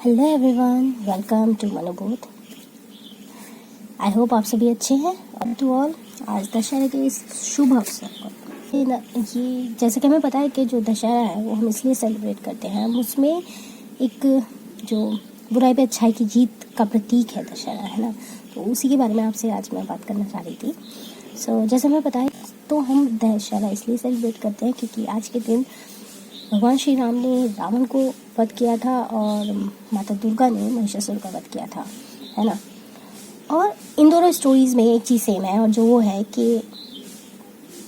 Hello everyone, welcome to Manobodh. I hope आप सभी अच्छे हैं। और टू ऑल, आज दशहरे के इस शुभ अवसर पर ये जैसे कि हमें पता है कि जो दशहरा है वो हम इसलिए सेलिब्रेट करते हैं, हम उसमें एक जो बुराई पे अच्छाई की जीत का प्रतीक है दशहरा, है ना। तो उसी के बारे में आपसे आज मैं बात करना चाह रही थी। जैसे हमें पता है तो हम दशहरा इसलिए सेलिब्रेट करते हैं क्योंकि आज के दिन भगवान श्री राम ने रावण को वध किया था और माता दुर्गा ने महिषासुर का वध किया था, है ना। और इन दोनों स्टोरीज में एक चीज़ सेम है, और जो वो है कि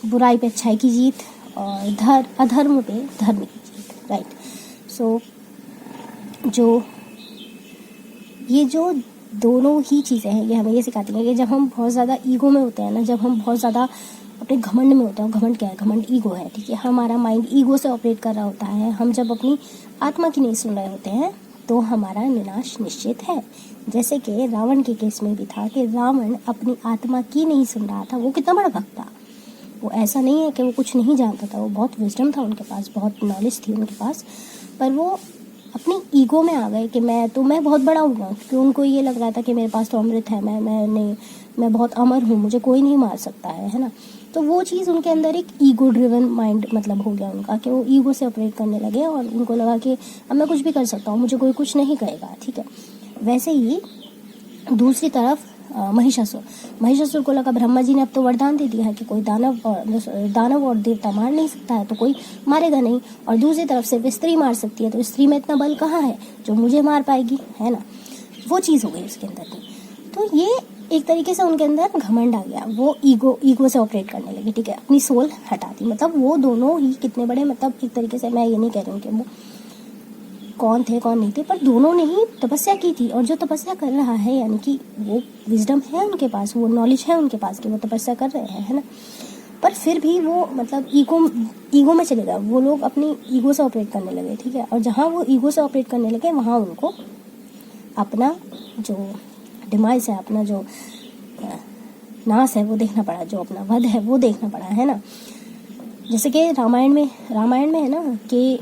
बुराई पे अच्छाई की जीत और अधर्म पे धर्म की जीत, राइट। जो दोनों ही चीज़ें हैं ये हमें ये सिखाती हैं कि जब हम बहुत ज़्यादा ईगो में होते हैं ना, जब हम बहुत ज़्यादा अपने घमंड में होते हैं। घमंड क्या है? घमंड ईगो है, ठीक है। हमारा माइंड ईगो से ऑपरेट कर रहा होता है। हम जब अपनी आत्मा की नहीं सुन रहे होते हैं तो हमारा विनाश निश्चित है। जैसे कि रावण के केस में भी था कि रावण अपनी आत्मा की नहीं सुन रहा था। वो कितना बड़ा भक्त था। वो ऐसा नहीं है कि वो कुछ नहीं जानता था, वो बहुत विजडम था उनके पास, बहुत नॉलेज थी उनके पास, पर वो अपनी ईगो में आ गए कि मैं बहुत बड़ा हूँ। क्योंकि उनको ये लग रहा था कि मेरे पास तो अमृत है, मैं बहुत अमर हूँ, मुझे कोई नहीं मार सकता है ना। तो वो चीज़ उनके अंदर एक ईगो ड्रिवन माइंड मतलब हो गया उनका, कि वो ईगो से ऑपरेट करने लगे और उनको लगा कि अब मैं कुछ भी कर सकता हूँ, मुझे कोई कुछ नहीं करेगा, ठीक है। वैसे ही दूसरी तरफ महिषासुर को लगा ब्रह्मा जी ने अब तो वरदान दे दिया है कि कोई दानव और देवता मार नहीं सकता है, तो कोई मारेगा नहीं। और दूसरी तरफ सिर्फ स्त्री मार सकती है, तो स्त्री में इतना बल कहाँ है जो मुझे मार पाएगी, है ना। वो चीज़ हो गई उसके अंदर की। तो ये एक तरीके से उनके अंदर घमंड आ गया, वो ईगो से ऑपरेट करने लगे, ठीक है। अपनी सोल हटा दी। मतलब वो दोनों ही कितने बड़े, मतलब एक तरीके से मैं ये नहीं कह रही हूँ कि वो कौन थे कौन नहीं थे, पर दोनों ने ही तपस्या की थी। और जो तपस्या कर रहा है यानी कि वो विजडम है उनके पास, वो नॉलेज है उनके पास कि वो तपस्या कर रहे हैं, है ना। पर फिर भी वो मतलब ईगो में चले गए। वो लोग अपनी ईगो से ऑपरेट करने लगे, ठीक है। और जहाँ वो ईगो से ऑपरेट करने लगे वहाँ उनको अपना जो डिमाइस है, अपना जो नाश है वो देखना पड़ा, जो अपना वध है वो देखना पड़ा, है ना। जैसे कि रामायण में है ना कि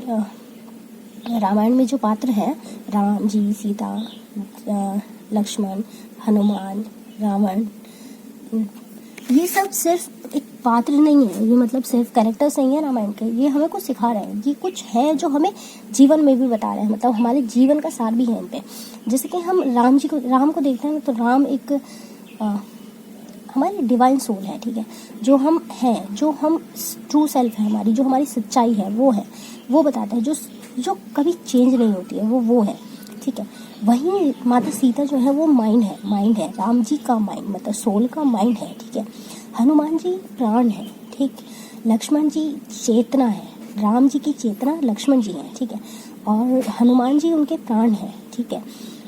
रामायण में जो पात्र हैं, राम जी, सीता, लक्ष्मण, हनुमान, रावण, ये सब सिर्फ एक पात्र नहीं है, ये मतलब सिर्फ कैरेक्टर्स नहीं है रामायण के। ये हमें कुछ सिखा रहे हैं, ये कुछ है जो हमें जीवन में भी बता रहे हैं, मतलब हमारे जीवन का सार भी है इन पे। जैसे कि हम राम को देखते हैं तो राम एक हमारी डिवाइन सोल है, ठीक है। जो हम हैं, जो हम ट्रू सेल्फ है हमारी, जो हमारी सच्चाई है वो है, वो बताता है, जो कभी चेंज नहीं होती है, वो है, ठीक है। वहीं माता सीता जो है वो माइंड है, राम जी का माइंड मतलब सोल का माइंड है, ठीक है। हनुमान जी प्राण है, ठीक। लक्ष्मण जी चेतना है, राम जी की चेतना लक्ष्मण जी है, ठीक है। और हनुमान जी उनके प्राण है, ठीक है।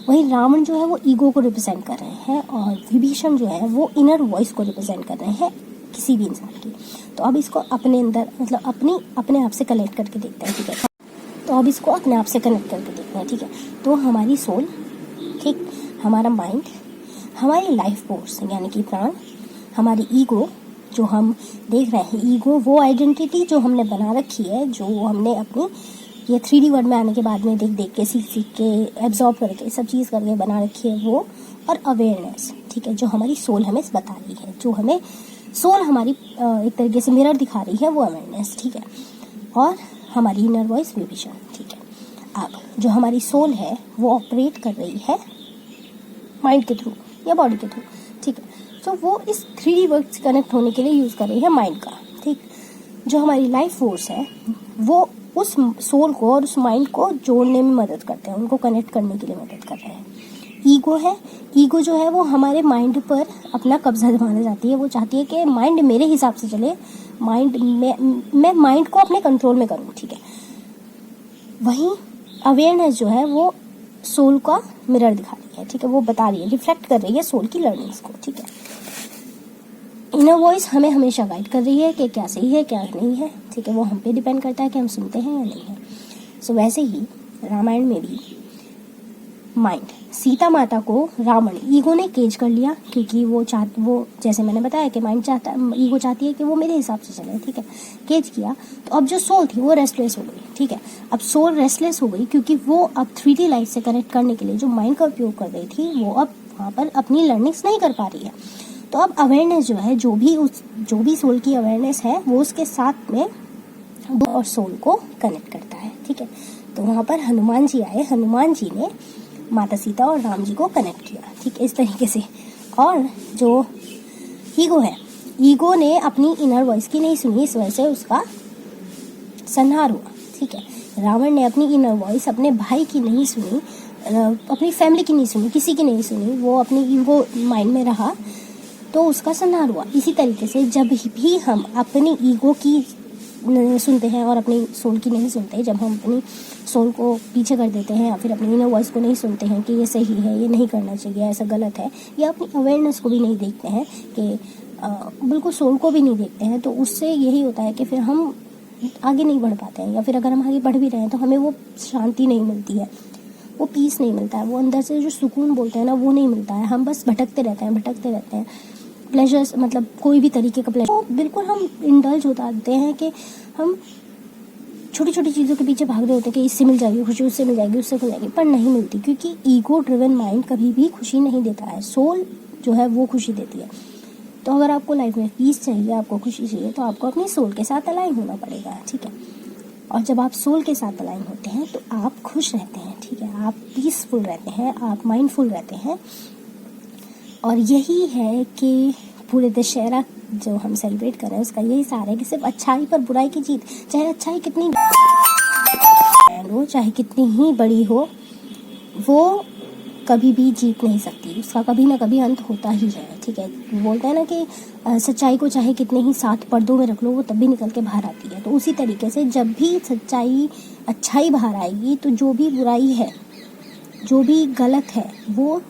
वहीं रावण जो है वो ईगो को रिप्रेजेंट कर रहे हैं, और विभीषण जो है वो इनर वॉइस को रिप्रेजेंट कर रहे हैं किसी भी इंसान की। तो अब इसको अपने अंदर मतलब अपने आप से कनेक्ट करके देखते हैं, ठीक है। तो अब इसको अपने आप से कनेक्ट करके देखते हैं, ठीक है। तो हमारी सोल, ठीक, हमारा माइंड, हमारी लाइफ फोर्स यानी कि प्राण, हमारी ईगो जो हम देख रहे हैं, ईगो वो आइडेंटिटी जो हमने बना रखी है, जो हमने अपनी ये 3D वर्ल्ड में आने के बाद में देख के सीख के एब्जॉर्ब करके सब चीज़ करके बना रखी है वो। और अवेयरनेस, ठीक है, जो हमारी सोल हमें बता रही है, जो हमें सोल हमारी एक तरीके से मिरर दिखा रही है, वो अवेयरनेस, ठीक है। और हमारी इनर वॉइस विभीषण, ठीक है। अब जो हमारी सोल है वो ऑपरेट कर रही है माइंड के थ्रू या बॉडी के थ्रू, ठीक है। तो वो इस 3D वर्ल्ड से कनेक्ट होने के लिए यूज़ कर रही है माइंड का, ठीक। जो हमारी लाइफ फोर्स है वो उस सोल को और उस माइंड को जोड़ने में मदद करते हैं, उनको कनेक्ट करने के लिए मदद कर रहे हैं। ईगो जो है वो हमारे माइंड पर अपना कब्जा जमाना चाहती है। वो चाहती है कि माइंड मेरे हिसाब से चले, मैं माइंड को अपने कंट्रोल में करूँ, ठीक है। वहीं अवेयरनेस जो है वो सोल का मिरर दिखा रही है, ठीक है। वो बता रही है, रिफ्लेक्ट कर रही है सोल की लर्निंग्स को, ठीक है। इनर वॉइस हमें हमेशा गाइड कर रही है कि क्या सही है क्या नहीं है, ठीक है। वो हम पे डिपेंड करता है कि हम सुनते हैं या नहीं है। वैसे ही रामायण में भी माइंड। सीता माता को रावण ईगो ने केज कर लिया, क्योंकि वो जैसे मैंने बताया कि माइंड ईगो चाहती है कि वो मेरे हिसाब से चले, ठीक है, केज किया। तो अब जो सोल थी वो रेस्टलेस हो गई, ठीक है। अब सोल रेस्टलेस हो गई क्योंकि वो अब 3D लाइफ से कनेक्ट करने के लिए जो माइंड का उपयोग कर रही थी वो अब वहाँ पर अपनी लर्निंग्स नहीं कर पा रही है। तो अब अवेयरनेस जो है, जो भी सोल की अवेयरनेस है वो उसके साथ में और सोल को कनेक्ट करता है, ठीक है। तो वहाँ पर हनुमान जी आए, हनुमान जी ने माता सीता और राम जी को कनेक्ट किया, ठीक है, इस तरीके से। और जो ईगो है, ईगो ने अपनी इनर वॉइस की नहीं सुनी, इस वजह से उसका संहार हुआ, ठीक है। रावण ने अपनी इनर वॉइस अपने भाई की नहीं सुनी, अपनी फैमिली की नहीं सुनी, किसी की नहीं सुनी, वो अपनी ईगो माइंड में रहा, तो उसका संहार हुआ। इसी तरीके से जब भी हम अपनी ईगो की सुनते हैं और अपनी सोल की नहीं सुनते, जब हम अपनी सोल को पीछे कर देते हैं या फिर अपनी इनर वॉइस को नहीं सुनते हैं कि ये सही है, ये नहीं करना चाहिए, ऐसा गलत है, या अपनी अवेयरनेस को भी नहीं देखते हैं कि बिल्कुल सोल को भी नहीं देखते हैं, तो उससे यही होता है कि फिर हम आगे नहीं बढ़ पाते हैं, या फिर अगर हम आगे बढ़ भी रहे हैं तो हमें वो शांति नहीं मिलती है, वो पीस नहीं मिलता है, वो अंदर से जो सुकून बोलते हैं ना वो नहीं मिलता है। हम बस भटकते रहते हैं प्लेजर्स, मतलब कोई भी तरीके का प्लेजर, तो बिल्कुल हम इंडल्ज होता आते हैं कि हम छोटी छोटी चीज़ों के पीछे भाग रहे होते हैं कि इससे मिल जाएगी खुशी, उससे मिल जाएगी, उससे मिल जाएगी, पर नहीं मिलती, क्योंकि ईगो ड्रिवन माइंड कभी भी खुशी नहीं देता है, सोल जो है वो खुशी देती है। तो अगर आपको लाइफ में पीस चाहिए, आपको खुशी चाहिए, तो आपको अपनी सोल के साथ अलाइन होना पड़ेगा, ठीक है। और जब आप सोल के साथ अलाइन होते हैं तो आप खुश रहते हैं, ठीक है, आप पीसफुल रहते हैं, आप माइंडफुल रहते हैं। और यही है कि पूरे दशहरा जो हम सेलिब्रेट कर रहे हैं उसका यही सार है कि सिर्फ अच्छाई पर बुराई की जीत, चाहे अच्छाई कितनी हो, चाहे कितनी ही बड़ी हो, वो कभी भी जीत नहीं सकती, उसका कभी ना कभी अंत होता ही है, ठीक है। बोलते हैं ना कि सच्चाई को चाहे कितने ही 7 पर्दों में रख लो वो तब भी निकल के बाहर आती है। तो उसी तरीके से जब भी अच्छाई बाहर आएगी तो जो भी बुराई है, जो भी गलत है, वो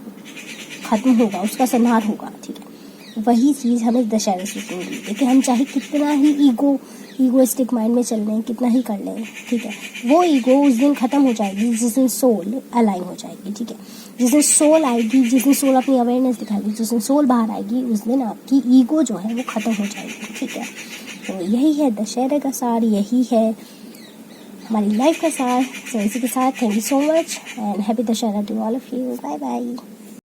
खत्म होगा, उसका संहार होगा, ठीक है। वही चीज़ हमें दशहरे से सीखनी है कि हम चाहे कितना ही ईगोइस्टिक माइंड में चल लें, कितना ही कर लें, ठीक है, वो ईगो उस दिन ख़त्म हो जाएगी जिस दिन सोल अलाइन हो जाएगी, ठीक है। जिस दिन सोल आएगी, जिस दिन सोल अपनी अवेयरनेस दिखाएगी, जिस दिन सोल बाहर आएगी, उस दिन आपकी ईगो जो है वो ख़त्म हो जाएगी, ठीक है। तो यही है दशहरे का सार, यही है हमारी लाइफ का सार। तो इसी के साथ thank you so much and happy Dussehra to all of you. Bye bye.